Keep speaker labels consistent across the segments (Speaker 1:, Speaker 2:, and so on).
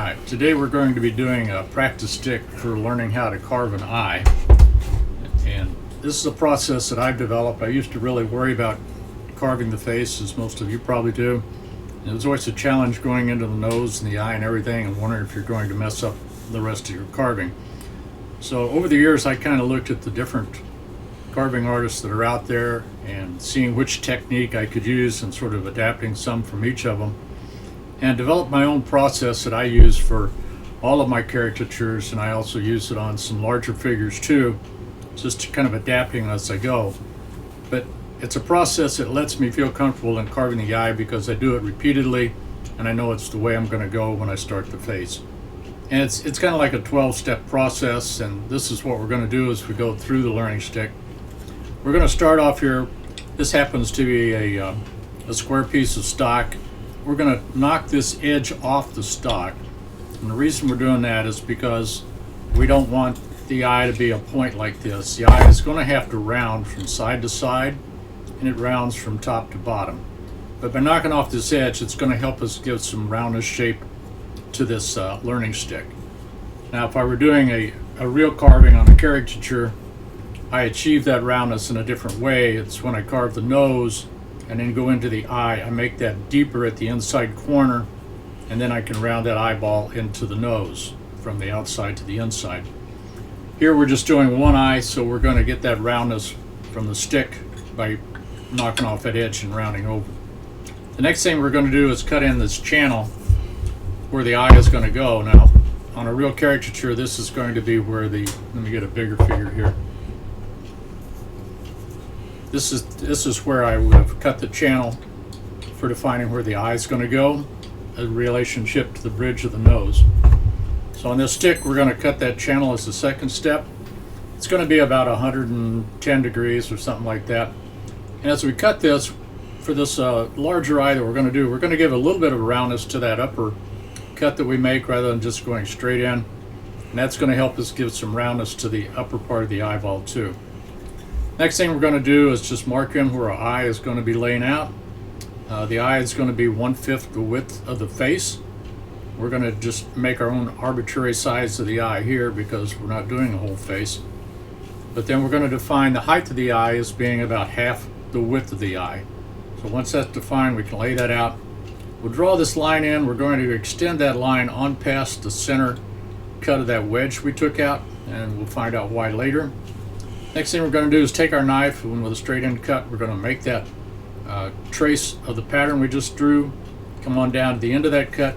Speaker 1: Alright, today we're going to be doing a practice stick for learning how to carve an eye. And this is a process that I've developed. I used to really worry about carving the face, as most of you probably do. And it was always a challenge going into the nose and the eye and everything, and wondering if you're going to mess up the rest of your carving. So over the years, I kind of looked at the different carving artists that are out there and seeing which technique I could use and sort of adapting some from each of them, and developed my own process that I use for all of my caricatures, and I also use it on some larger figures too, just kind of adapting as I go. But it's a process that lets me feel comfortable in carving the eye because I do it repeatedly and I know it's the way I'm going to go when I start the face. And it's kind of like a 12-step process, and this is what we're going to do as we go through the learning stick. We're going to start off here. This happens to be a square piece of stock. We're going to knock this edge off the stock, and the reason we're doing that is because we don't want the eye to be a point like this. The eye is going to have to round from side to side, and it rounds from top to bottom. But by knocking off this edge, it's going to help us give some roundness shape to this learning stick. Now, if I were doing a real carving on a caricature, I achieve that roundness in a different way. It's when I carve the nose and then go into the eye, I make that deeper at the inside corner, and then I can round that eyeball into the nose from the outside to the inside. Here we're just doing one eye, so we're going to get that roundness from the stick by knocking off that edge and rounding over. The next thing we're going to do is cut in this channel where the eye is going to go. Now, on a real caricature, this is going to be where let me get a bigger figure here. This is where I would have cut the channel for defining where the eye is going to go, a relationship to the bridge of the nose. So on this stick, we're going to cut that channel as the second step. It's going to be about 110 degrees or something like that. And as we cut this, for this larger eye that we're going to do, we're going to give a little bit of roundness to that upper cut that we make rather than just going straight in. And that's going to help us give some roundness to the upper part of the eyeball too. Next thing we're going to do is just mark in where our eye is going to be laying out. The eye is going to be 1/5 the width of the face. We're going to just make our own arbitrary size of the eye here because we're not doing a whole face. But then we're going to define the height of the eye as being about half the width of the eye. So once that's defined, we can lay that out. We'll draw this line in. We're going to extend that line on past the center cut of that wedge we took out, and we'll find out why later. Next thing we're going to do is take our knife, and with a straight end cut, we're going to make that trace of the pattern we just drew, come on down to the end of that cut,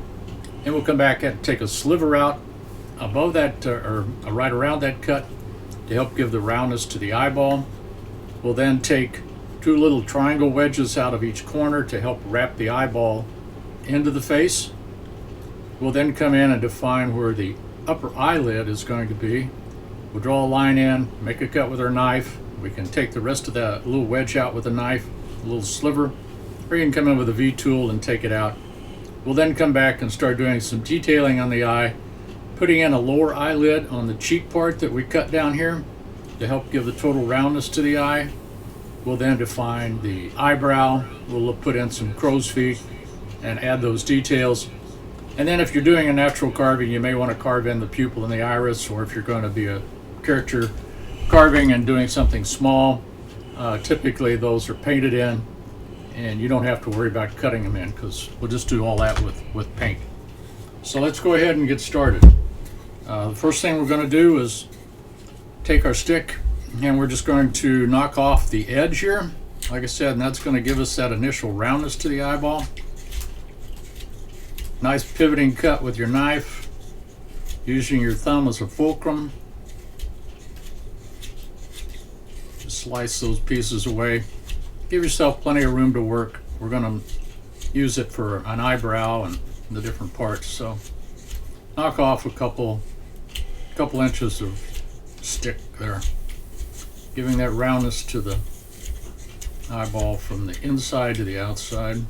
Speaker 1: and we'll come back and take a sliver out above that, or right around that cut, to help give the roundness to the eyeball. We'll then take 2 little triangle wedges out of each corner to help wrap the eyeball into the face. We'll then come in and define where the upper eyelid is going to be. We'll draw a line in, make a cut with our knife. We can take the rest of that little wedge out with a knife, a little sliver, or you can come in with a V-tool and take it out. We'll then come back and start doing some detailing on the eye, putting in a lower eyelid on the cheek part that we cut down here to help give the total roundness to the eye. We'll then define the eyebrow. We'll put in some crow's feet and add those details. And then if you're doing a natural carving, you may want to carve in the pupil and the iris, or if you're going to be a character carving and doing something small, typically those are painted in, and you don't have to worry about cutting them in because we'll just do all that with paint. So let's go ahead and get started. The first thing we're going to do is take our stick, and we're just going to knock off the edge here, like I said, and that's going to give us that initial roundness to the eyeball. Nice pivoting cut with your knife, using your thumb as a fulcrum. Just slice those pieces away. Give yourself plenty of room to work. We're going to use it for an eyebrow and the different parts. So knock off a couple inches of stick there, giving that roundness to the eyeball from the inside to the outside.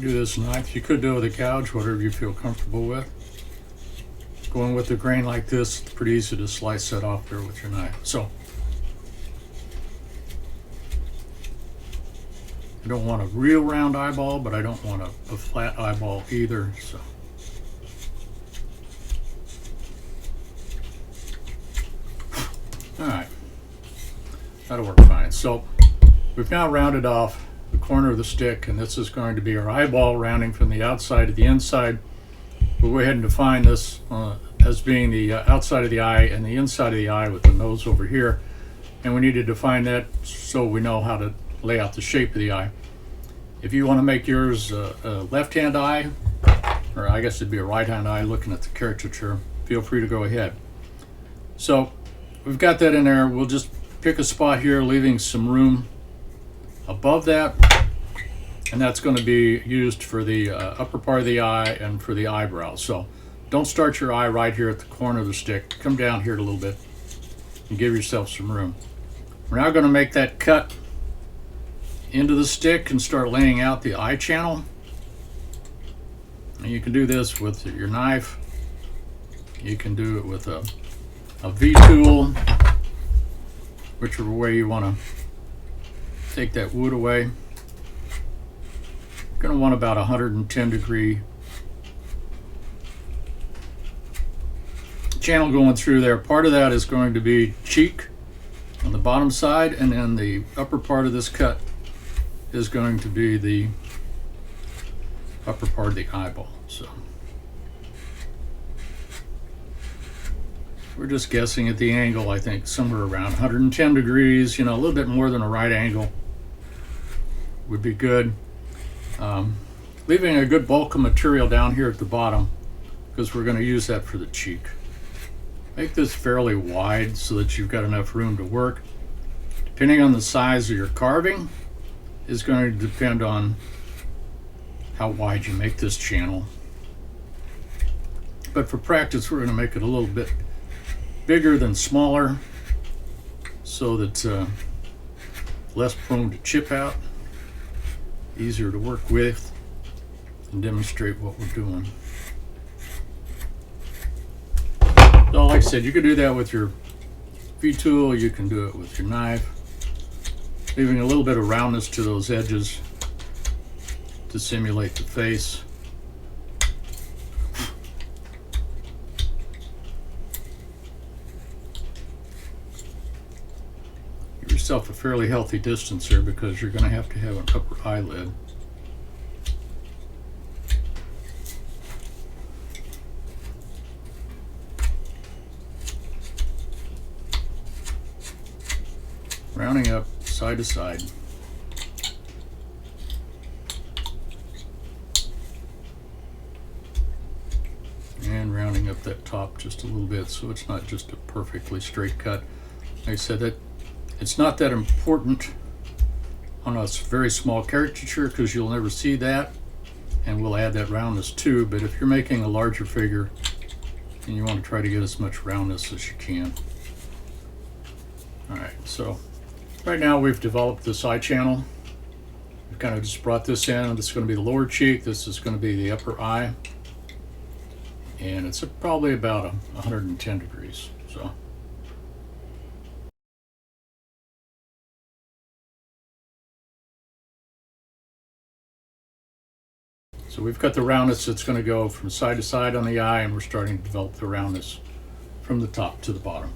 Speaker 1: do this knife. You could do it with a gouge, whatever you feel comfortable with. Going with the grain like this, it's pretty easy to slice that off there with your knife. So I don't want a real round eyeball, but I don't want a flat eyeball either. So all right, that'll work fine. So we've now rounded off the corner of the stick, and this is going to be our eyeball, rounding from the outside to the inside. We'll go ahead and define this as being the outside of the eye and the inside of the eye with the nose over here. And we need to define that so we know how to lay out the shape of the eye. If you want to make yours a left-hand eye, or I guess it'd be a right-hand eye looking at the caricature, feel free to go ahead. So we've got that in there. We'll just pick a spot here, leaving some room above that, and that's going to be used for the upper part of the eye and for the eyebrow. So don't start your eye right here at the corner of the stick. Come down here a little bit and give yourself some room. We're now going to make that cut into the stick and start laying out the eye channel. And you can do this with your knife. You can do it with a V-tool, whichever way you want to take that wood away. You're going to want about 110 degree channel going through there. Part of that is going to be cheek on the bottom side, and then the upper part of this cut is going to be the upper part of the eyeball. So we're just guessing at the angle. I think somewhere around 110 degrees, a little bit more than a right angle would be good. Leaving a good bulk of material down here at the bottom, because we're going to use that for the cheek. Make this fairly wide so that you've got enough room to work. Depending on the size of your carving is going to depend on how wide you make this channel. But for practice, we're going to make it a little bit bigger than smaller, so that less prone to chip out, easier to work with, and demonstrate what we're doing. So like I said, you can do that with your V-tool, you can do it with your knife, leaving a little bit of roundness to those edges to simulate the face. Give yourself a fairly healthy distance here, because you're going to have an upper eyelid. Rounding up side to side. And rounding up that top just a little bit, so it's not just a perfectly straight cut. Like I said, that it's not that important on a very small caricature, because you'll never see that, and we'll add that roundness too. But if you're making a larger figure, then you want to try to get as much roundness as you can. All right, so right now we've developed this eye channel. We've kind of just brought this in. This is going to be the lower cheek. This is going to be the upper eye. And it's probably about 110 degrees. So we've got the roundness that's going to go from side to side on the eye, and we're starting to develop the roundness from the top to the bottom.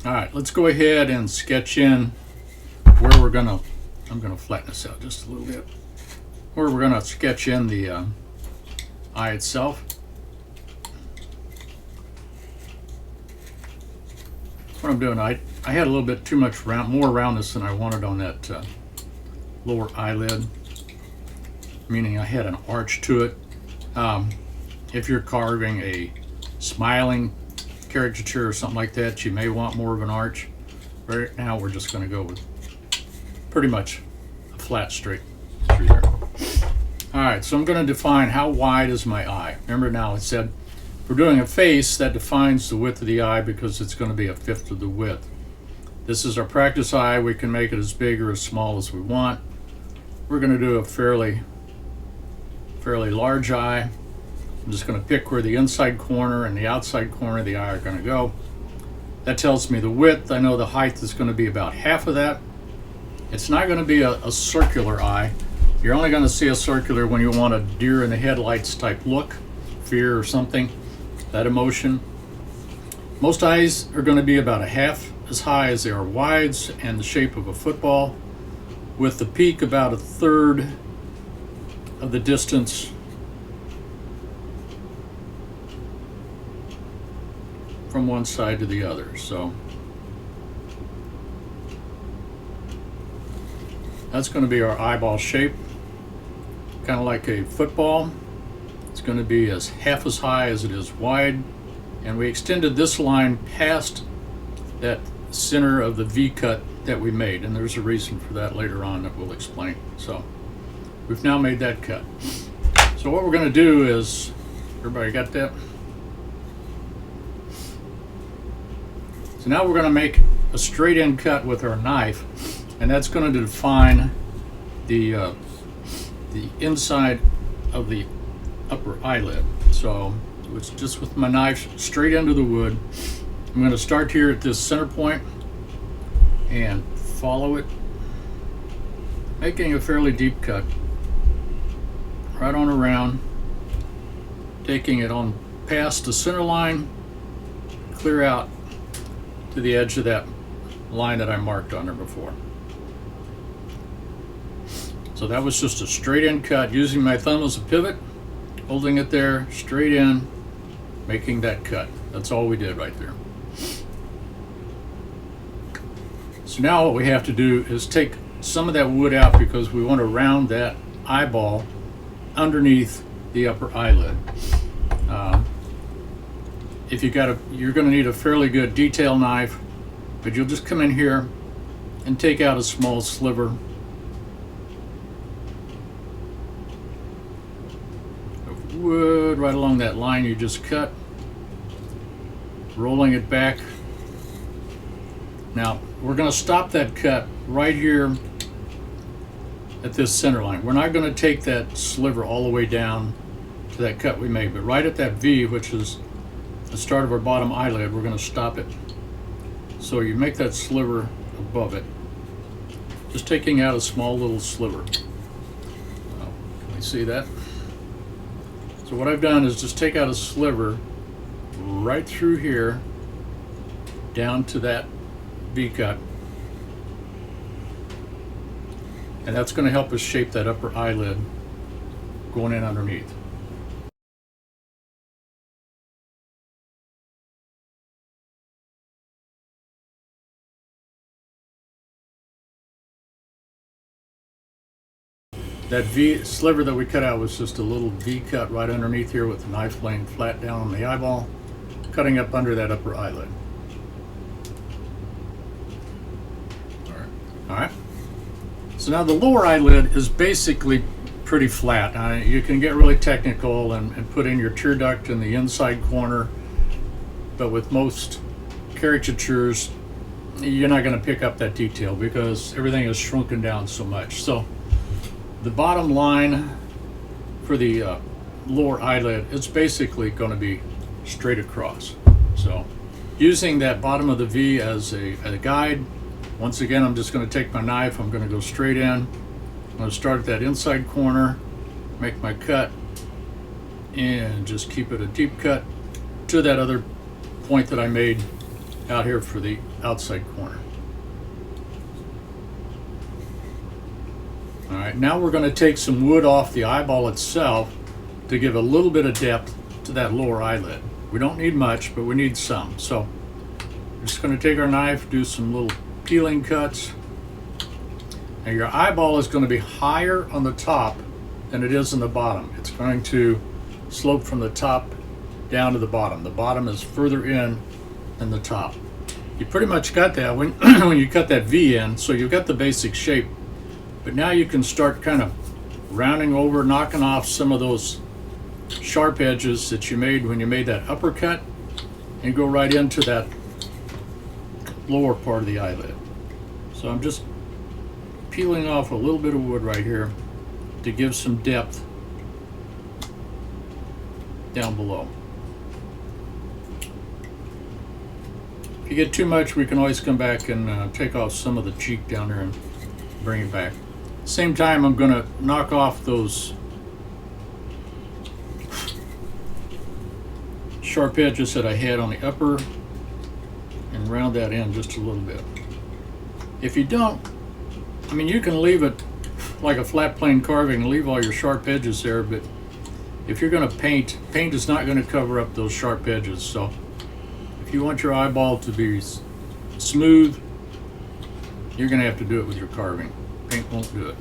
Speaker 1: All right, let's go ahead and sketch in where we're gonna, I'm gonna flatten this out just a little bit, where we're gonna sketch in the eye itself. What I'm doing, I had a little bit too much more roundness than I wanted on that lower eyelid, meaning I had an arch to it. If you're carving a smiling caricature or something like that, you may want more of an arch. Right now we're just going to go with pretty much a flat straight through there. All right, so I'm going to define how wide is my eye. Remember now I said if we're doing a face, that defines the width of the eye, because it's going to be 1/5 of the width. This is our practice eye. We can make it as big or as small as we want. We're going to do a fairly large eye. I'm just going to pick where the inside corner and the outside corner of the eye are going to go. That tells me the width. I know the height is going to be about half of that. It's not going to be a circular eye. You're only going to see a circular when you want a deer in the headlights type look, fear or something, that emotion. Most eyes are going to be about a half as high as they are wide and the shape of a football, with the peak about a third of the distance from one side to the other. So that's going to be our eyeball shape, kind of like a football. It's going to be as half as high as it is wide, and we extended this line past that center of the V cut that we made, and there's a reason for that later on that we'll explain. So we've now made that cut. So what we're going to do is, everybody got that? So now we're going to make a straight in cut with our knife, and that's going to define the inside of the upper eyelid. So it's just with my knife straight into the wood. I'm going to start here at this center point and follow it, making a fairly deep cut right on around, taking it on past the center line, clear out to the edge of that line that I marked on there before. So that was just a straight in cut using my thumb as a pivot, holding it there straight in, making that cut. That's all we did right there. So now what we have to do is take some of that wood out because we want to round that eyeball underneath the upper eyelid. If you're going to need a fairly good detail knife, but you'll just come in here and take out a small sliver of wood right along that line you just cut, rolling it back. Now we're going to stop that cut right here at this center line. We're not going to take that sliver all the way down to that cut we made, but right at that V, which is the start of our bottom eyelid, we're going to stop it. So you make that sliver above it, just taking out a small little sliver. Can you see that? So what I've done is just take out a sliver right through here down to that V cut, and that's going to help us shape that upper eyelid going in underneath. That V sliver that we cut out was just a little V cut right underneath here with the knife laying flat down on the eyeball, cutting up under that upper eyelid. All right. So now the lower eyelid is basically pretty flat. You can get really technical and put in your tear duct in the inside corner, but with most caricatures, you're not going to pick up that detail because everything is shrunken down so much. So the bottom line for the lower eyelid is basically going to be straight across. So using that bottom of the V as a guide, once again, I'm just going to take my knife, I'm going to go straight in. I'm going to start at that inside corner, make my cut, and just keep it a deep cut to that other point that I made out here for the outside corner. All right, now we're going to take some wood off the eyeball itself to give a little bit of depth to that lower eyelid. We don't need much, but we need some. So we're just going to take our knife, do some little peeling cuts. Now your eyeball is going to be higher on the top than it is on the bottom. It's going to slope from the top down to the bottom. The bottom is further in than the top. You pretty much got that when, when you cut that V in, so you've got the basic shape. But now you can start kind of rounding over, knocking off some of those sharp edges that you made when you made that uppercut, and go right into that lower part of the eyelid. So I'm just peeling off a little bit of wood right here to give some depth down below. If you get too much, we can always come back and take off some of the cheek down there and bring it back. Same time, I'm going to knock off those sharp edges that I had on the upper and round that in just a little bit. If you don't, I mean, you can leave it like a flat plane carving and leave all your sharp edges there, but if you're going to paint is not going to cover up those sharp edges. So if you want your eyeball to be smooth, you're going to have to do it with your carving. Paint won't do it.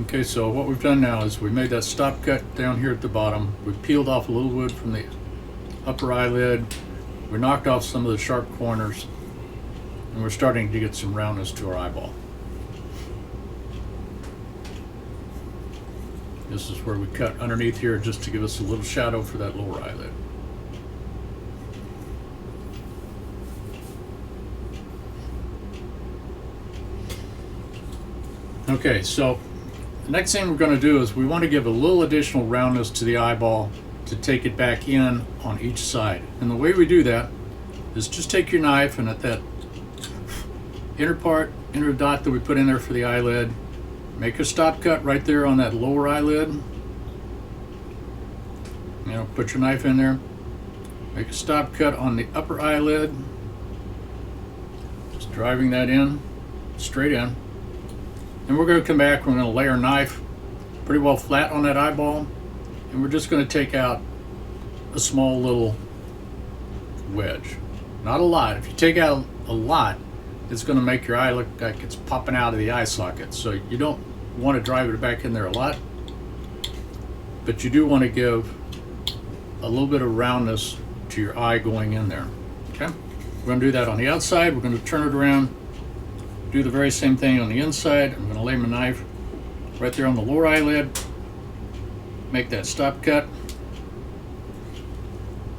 Speaker 1: Okay, so what we've done now is we made that stop cut down here at the bottom. We peeled off a little wood from the upper eyelid. We knocked off some of the sharp corners, and we're starting to get some roundness to our eyeball. This is where we cut underneath here just to give us a little shadow for that lower eyelid. Okay, so the next thing we're going to do is we want to give a little additional roundness to the eyeball to take it back in on each side. And the way we do that is just take your knife and at that inner dot that we put in there for the eyelid, make a stop cut right there on that lower eyelid. You know, put your knife in there, make a stop cut on the upper eyelid, just driving that in, straight in. And we're going to come back, we're going to lay our knife pretty well flat on that eyeball, and we're just going to take out a small little wedge. Not a lot. If you take out a lot, it's going to make your eye look like it's popping out of the eye socket. So you don't want to drive it back in there a lot, but you do want to give a little bit of roundness to your eye going in there. Okay? We're going to do that on the outside. We're going to turn it around, do the very same thing on the inside. I'm going to lay my knife right there on the lower eyelid, make that stop cut,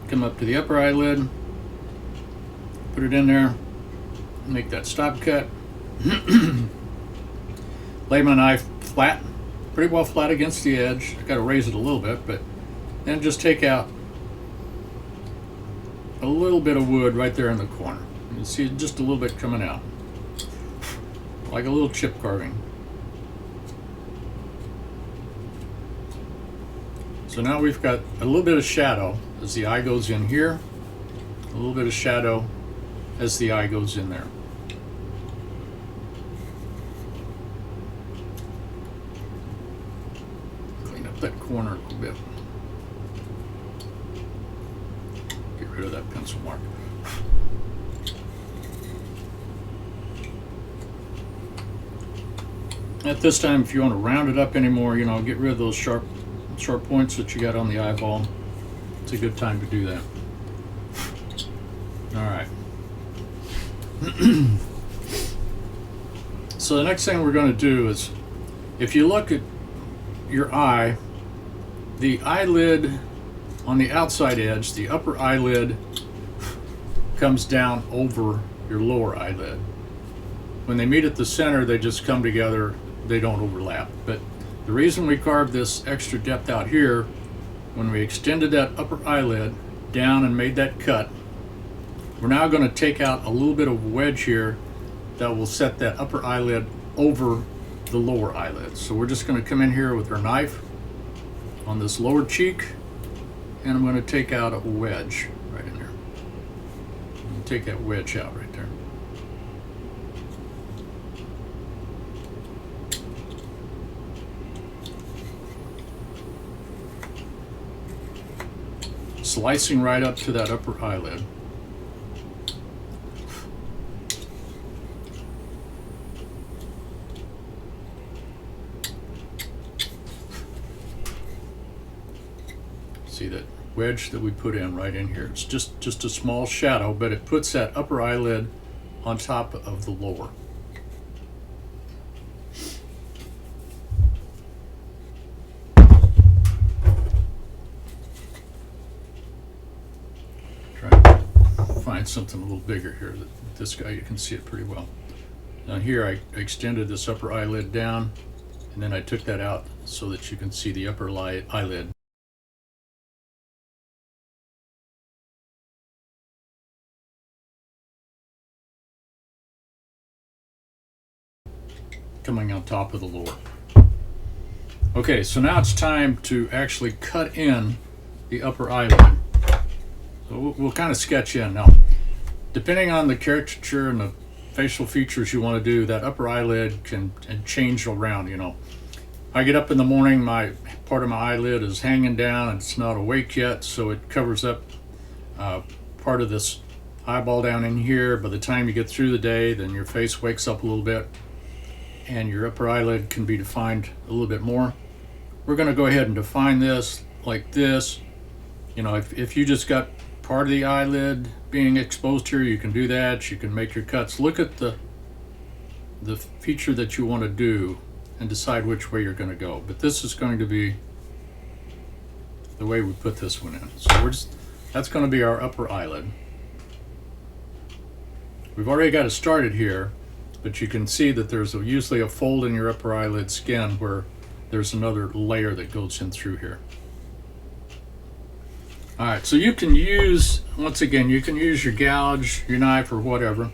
Speaker 1: come up to the upper eyelid, put it in there, make that stop cut, lay my knife flat, pretty well flat against the edge. I got to raise it a little bit, but then just take out a little bit of wood right there in the corner. You can see just a little bit coming out, like a little chip carving. So now we've got a little bit of shadow as the eye goes in here, a little bit of shadow as the eye goes in there. Clean up that corner a little bit. Get rid of that pencil mark. At this time, if you want to round it up anymore, you know, get rid of those sharp points that you got on the eyeball. It's a good time to do that. All right. So the next thing we're going to do is, if you look at your eye, the eyelid on the outside edge, the upper eyelid comes down over your lower eyelid. When they meet at the center, they just come together. They don't overlap. But the reason we carved this extra depth out here, when we extended that upper eyelid down and made that cut, we're now going to take out a little bit of wedge here that will set that upper eyelid over the lower eyelid. So we're just going to come in here with our knife on this lower cheek, and I'm going to take out a wedge right in there. And take that wedge out right there. Slicing right up to that upper eyelid. See that wedge that we put in right in here. It's just a small shadow, but it puts that upper eyelid on top of the lower. Try to find something a little bigger here. This guy, you can see it pretty well. Now here I extended this upper eyelid down, and then I took that out so that you can see the upper eyelid. Coming on top of the lower. Okay, so now it's time to actually cut in the upper eyelid. So we'll kind of sketch in now. Depending on the caricature and the facial features you want to do, that upper eyelid can change around, you know. I get up in the morning, my part of my eyelid is hanging down and it's not awake yet, so it covers up part of this eyeball down in here. By the time you get through the day, then your face wakes up a little bit and your upper eyelid can be defined a little bit more. We're going to go ahead and define this like this. You know, if you just got part of the eyelid being exposed here, you can do that. You can make your cuts. Look at the feature that you want to do and decide which way you're going to go. But this is going to be the way we put this one in. So that's going to be our upper eyelid. We've already got it started here, but you can see that there's usually a fold in your upper eyelid skin where there's another layer that goes in through here. All right, so you can use, once again, you can use your gouge, your knife, or whatever.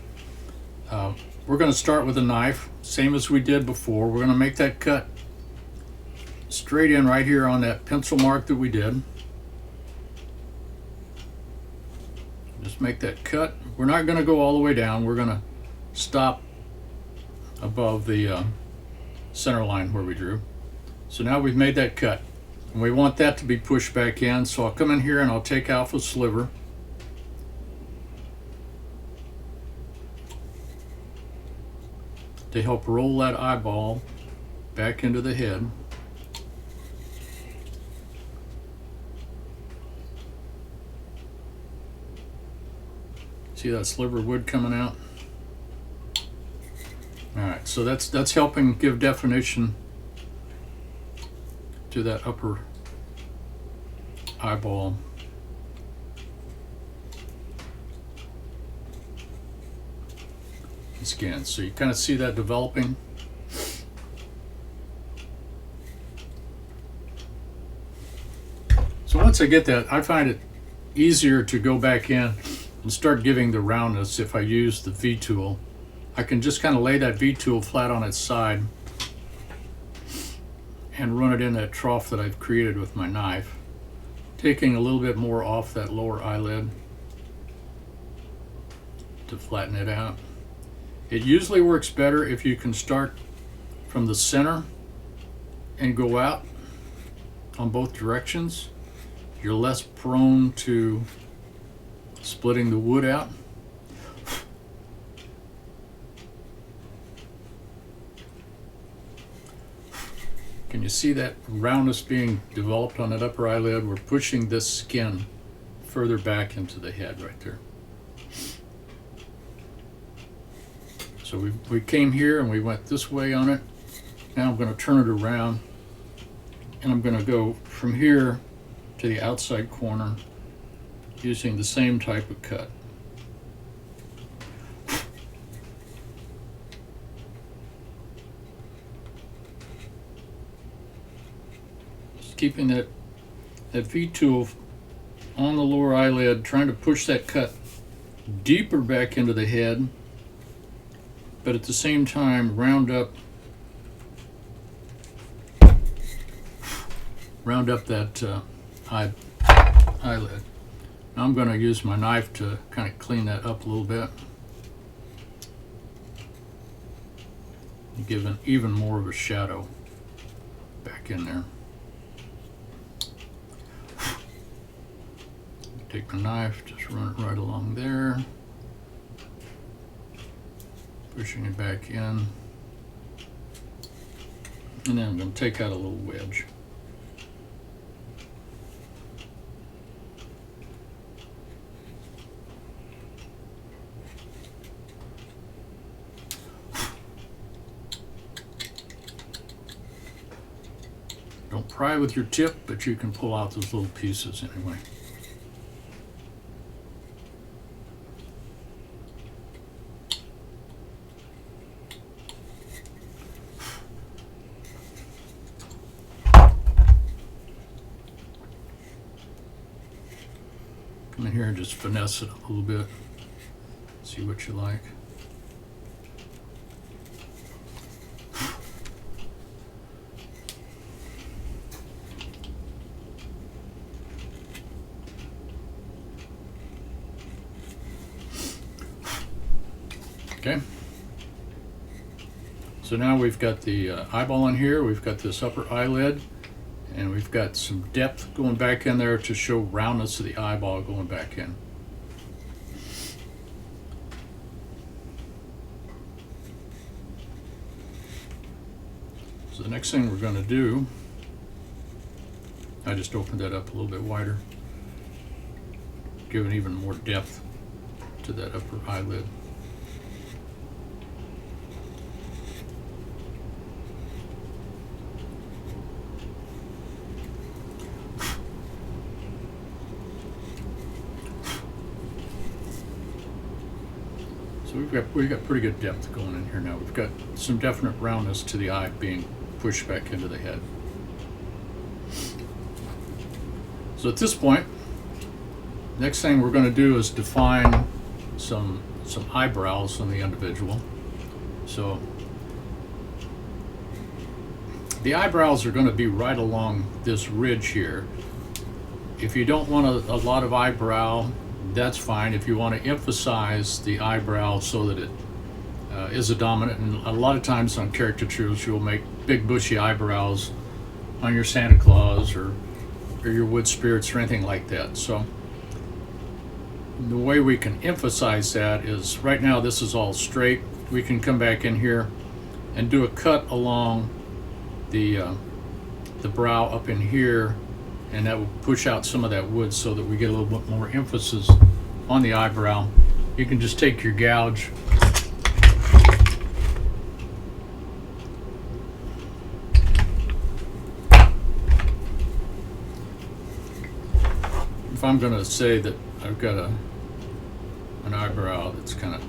Speaker 1: We're going to start with a knife, same as we did before. We're going to make that cut straight in right here on that pencil mark that we did. Just make that cut. We're not going to go all the way down. We're going to stop above the center line where we drew. So now we've made that cut. And we want that to be pushed back in, so I'll come in here and I'll take off a sliver. To help roll that eyeball back into the head. See that sliver of wood coming out? Alright, so that's helping give definition to that upper eyeball. Skin. So you kind of see that developing. So once I get that, I find it easier to go back in and start giving the roundness. If I use the V tool, I can just kind of lay that V tool flat on its side and run it in that trough that I've created with my knife, taking a little bit more off that lower eyelid to flatten it out. It usually works better if you can start from the center and go out on both directions. You're less prone to splitting the wood out. Can you see that roundness being developed on that upper eyelid? We're pushing this skin further back into the head right there. So we came here and we went this way on it. Now I'm going to turn it around and I'm going to go from here to the outside corner using the same type of cut. Just keeping that V tool on the lower eyelid, trying to push that cut deeper back into the head, but at the same time round up that eyelid. Now I'm going to use my knife to kind of clean that up a little bit and give an even more of a shadow back in there. Take my knife, just run it right along there, pushing it back in, and then I'm going to take out a little wedge. pry with your tip, but you can pull out those little pieces anyway. Come in here and just finesse it a little bit. See what you like. Okay. So now we've got the eyeball in here, we've got this upper eyelid, and we've got some depth going back in there to show roundness of the eyeball going back in. So the next thing we're going to do, I just opened that up a little bit wider, giving even more depth to that upper eyelid. So we've got pretty good depth going in here now. We've got some definite roundness to the eye being pushed back into the head. So at this point, next thing we're going to do is define some eyebrows on the individual. So the eyebrows are going to be right along this ridge here. If you don't want a lot of eyebrow, that's fine. If you want to emphasize the eyebrow so that it is a dominant, and a lot of times on caricatures you'll make big bushy eyebrows on your Santa Claus or your wood spirits or anything like that. So the way we can emphasize that is, right now this is all straight. We can come back in here and do a cut along the brow up in here, and that will push out some of that wood so that we get a little bit more emphasis on the eyebrow. You can just take your gouge if I'm going to say that I've got an eyebrow that's kind of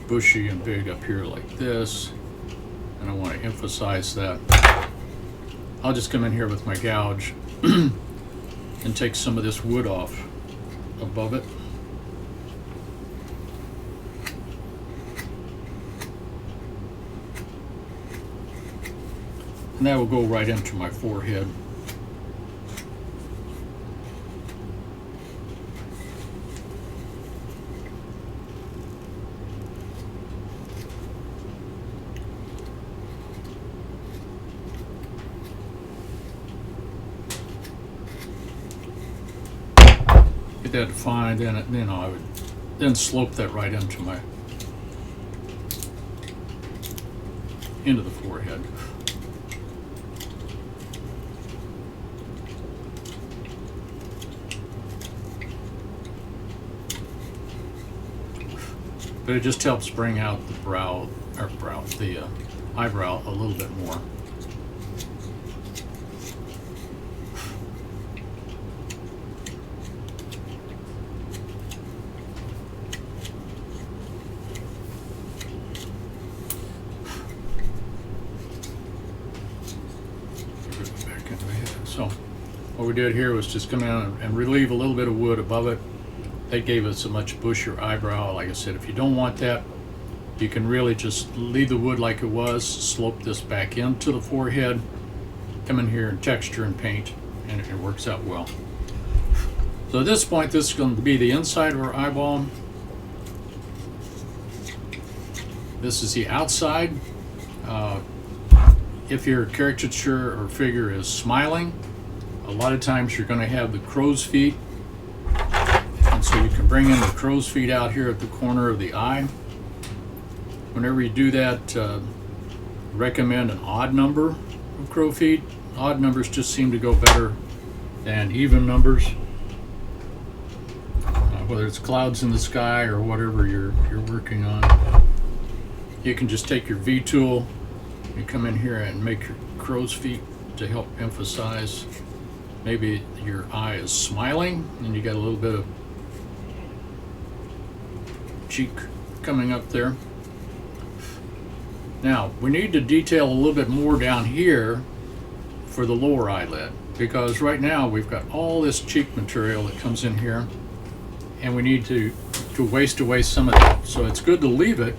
Speaker 1: bushy and big up here like this, and I want to emphasize that, I'll just come in here with my gouge and take some of this wood off above it. And that will go right into my forehead. Get that defined, then I would then slope that right into the forehead. But it just helps bring out the eyebrow a little bit more. So what we did here was just come in and relieve a little bit of wood above it. That gave us a much bushier eyebrow. Like I said, if you don't want that, you can really just leave the wood like it was, slope this back into the forehead, come in here and texture and paint, and it works out well. So at this point, this is going to be the inside of our eyeball. This is the outside. If your caricature or figure is smiling, a lot of times you're going to have the crow's feet. And so you can bring in the crow's feet out here at the corner of the eye. Whenever you do that, recommend an odd number of crow feet. Odd numbers just seem to go better than even numbers. Whether it's clouds in the sky or whatever you're working on. You can just take your V tool, you come in here and make your crow's feet to help emphasize maybe your eye is smiling and you got a little bit of cheek coming up there. Now, we need to detail a little bit more down here for the lower eyelid, because right now we've got all this cheek material that comes in here, and we need to waste away some of that. So it's good to leave it.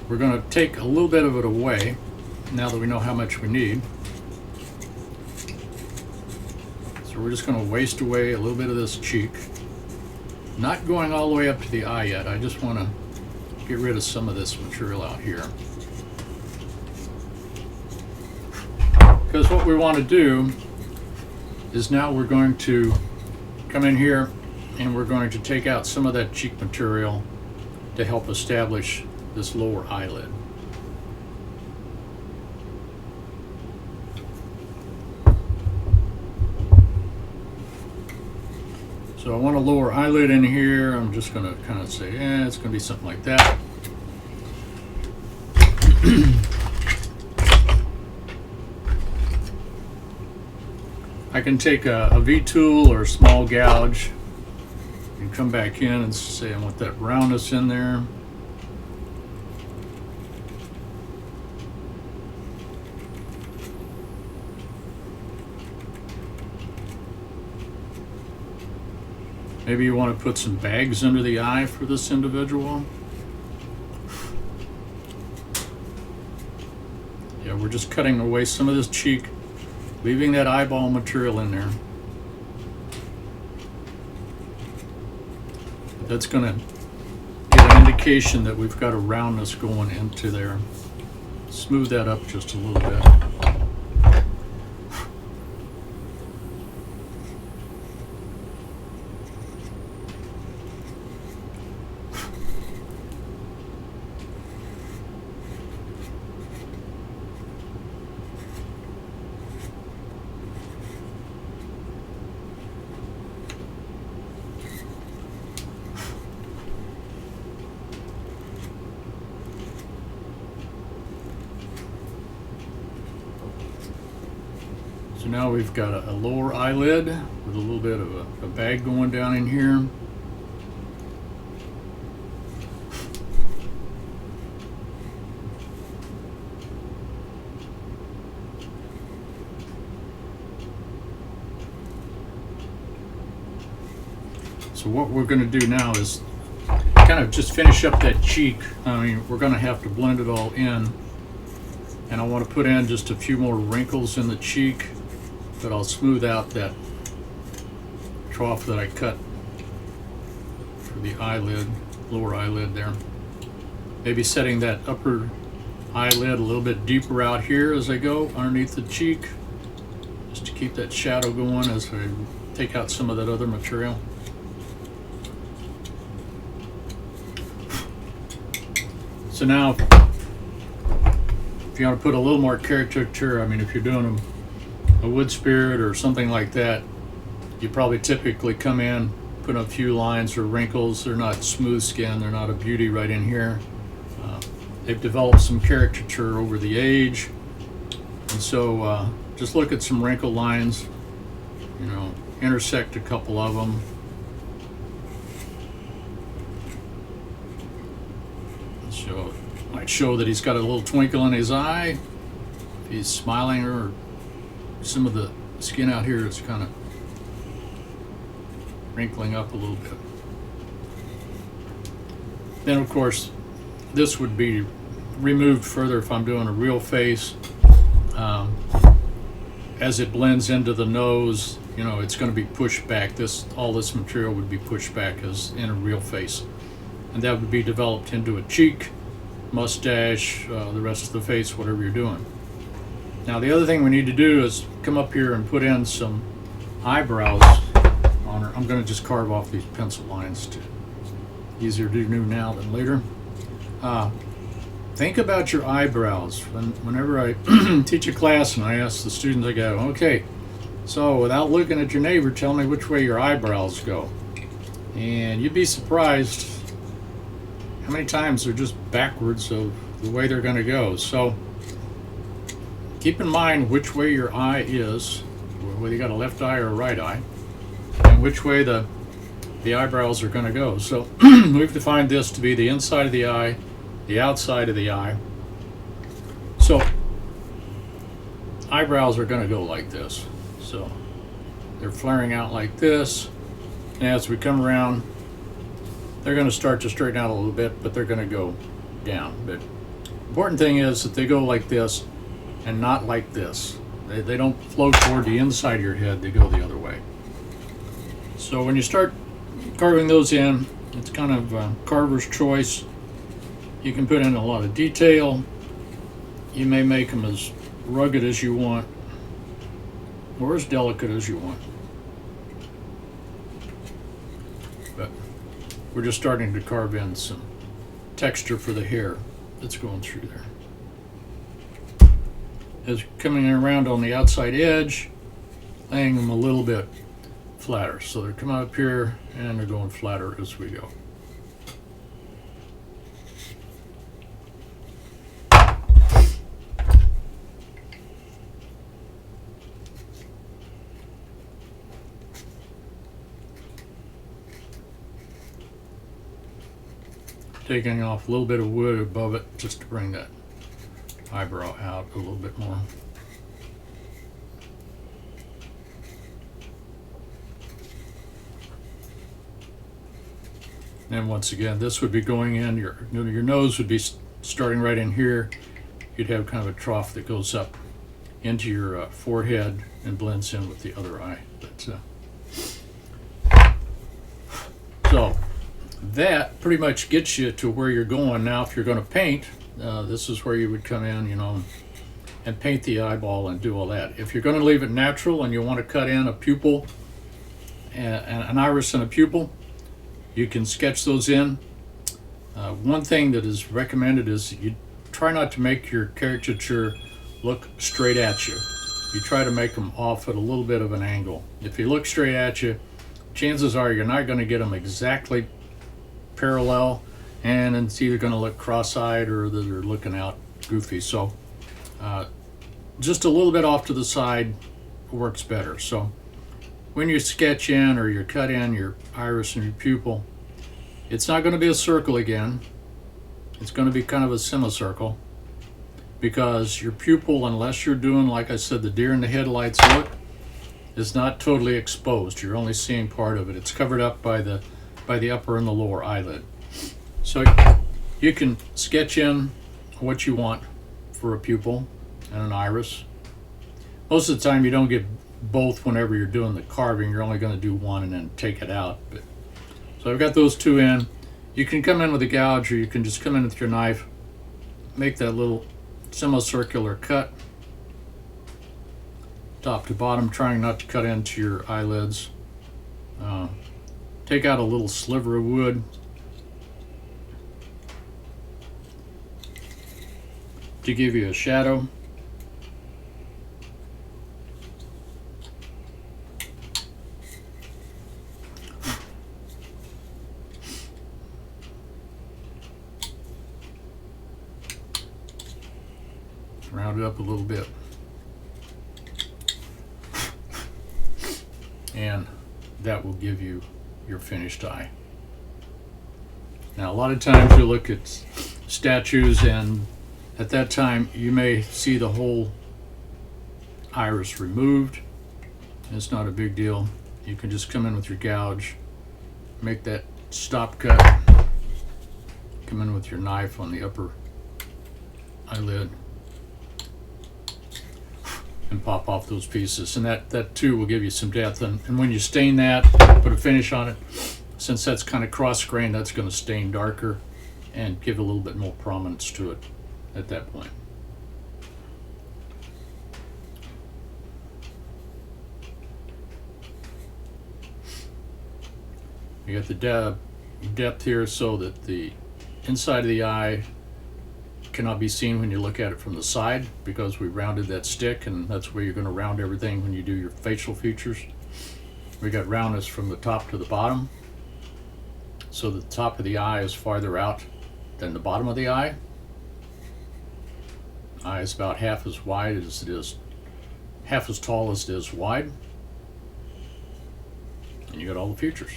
Speaker 1: We're going to take a little bit of it away now that we know how much we need. So we're just going to waste away a little bit of this cheek. Not going all the way up to the eye yet. I just want to get rid of some of this material out here. Because what we want to do is now we're going to come in here and we're going to take out some of that cheek material to help establish this lower eyelid. So I want a lower eyelid in here. I'm just going to kind of say, it's going to be something like that. I can take a V-tool or a small gouge and come back in and say I want that roundness in there. Maybe you want to put some bags under the eye for this individual. Yeah, we're just cutting away some of this cheek, leaving that eyeball material in there. That's going to get an indication that we've got a roundness going into there. Smooth that up just a little bit. So now we've got a lower eyelid with a little bit of a bag going down in here. So what we're going to do now is kind of just finish up that cheek. I mean, we're going to have to blend it all in. And I want to put in just a few more wrinkles in the cheek, but I'll smooth out that trough that I cut for the eyelid, lower eyelid there. Maybe setting that upper eyelid a little bit deeper out here as I go underneath the cheek, just to keep that shadow going as I take out some of that other material. So now, if you want to put a little more caricature, I mean, if you're doing a wood spirit or something like that, you probably typically come in, put a few lines or wrinkles. They're not smooth skin, they're not a beauty right in here. They've developed some caricature over the age, and so just look at some wrinkle lines, you know, intersect a couple of them. So might show that he's got a little twinkle in his eye. If he's smiling, or some of the skin out here is kind of wrinkling up a little bit. Then of course this would be removed further if I'm doing a real face. As it blends into the nose, you know, it's going to be pushed back. All this material would be pushed back as in a real face, and that would be developed into a cheek, mustache, the rest of the face, whatever you're doing. Now the other thing we need to do is come up here and put in some eyebrows on her. I'm going to just carve off these pencil lines. Easier to do now than later. Think about your eyebrows. Whenever I teach a class and I ask the students, I go, okay, so without looking at your neighbor, tell me which way your eyebrows go. And you'd be surprised how many times they're just backwards of the way they're going to go. So keep in mind which way your eye is, whether you got a left eye or a right eye, and which way the eyebrows are going to go. So we've defined this to be the inside of the eye, the outside of the eye. So eyebrows are going to go like this. So they're flaring out like this. And as we come around, they're going to start to straighten out a little bit, but they're going to go down. But important thing is that they go like this and not like this. They don't flow toward the inside of your head, they go the other way. So when you start carving those in, it's kind of carver's choice. You can put in a lot of detail. You may make them as rugged as you want or as delicate as you want. But we're just starting to carve in some texture for the hair that's going through there. As coming around on the outside edge, laying them a little bit flatter. So they're coming up here and they're going flatter as we go. Taking off a little bit of wood above it just to bring that eyebrow out a little bit more. And once again, this would be going in, your nose would be starting right in here. You'd have kind of a trough that goes up into your forehead and blends in with the other eye. So that pretty much gets you to where you're going. Now if you're going to paint, this is where you would come in, and paint the eyeball and do all that. If you're going to leave it natural and you want to cut in a pupil, and an iris and a pupil, you can sketch those in. One thing that is recommended is you try not to make your caricature look straight at you. You try to make them off at a little bit of an angle. If you look straight at you, chances are you're not going to get them exactly parallel, and it's either going to look cross-eyed or that they're looking out goofy. So just a little bit off to the side works better. So when you sketch in or you cut in your iris and your pupil, it's not going to be a circle again. It's going to be kind of a semicircle, because your pupil, unless you're doing, like I said, the deer in the headlights look, is not totally exposed. You're only seeing part of it. It's covered up by the upper and the lower eyelid. So you can sketch in what you want for a pupil and an iris. Most of the time you don't get both whenever you're doing the carving. You're only going to do one and then take it out. So I've got those two in. You can come in with a gouge, or you can just come in with your knife, make that little semicircular cut, top to bottom, trying not to cut into your eyelids. Take out a little sliver of wood. To give you a shadow. Round it up a little bit. And that will give you your finished eye. Now a lot of times you look at statues, and at that time you may see the whole iris removed. It's not a big deal. You can just come in with your gouge, make that stop cut, come in with your knife on the upper eyelid, and pop off those pieces. And that too will give you some depth. And when you stain that, put a finish on it, since that's kind of cross-grained, that's going to stain darker and give a little bit more prominence to it at that point. You got the depth here so that the inside of the eye cannot be seen when you look at it from the side, because we rounded that stick, and that's where you're going to round everything when you do your facial features. We got roundness from the top to the bottom, so the top of the eye is farther out than the bottom of the eye. Eye is about half as wide as it is, half as tall as it is wide. And you got all the features.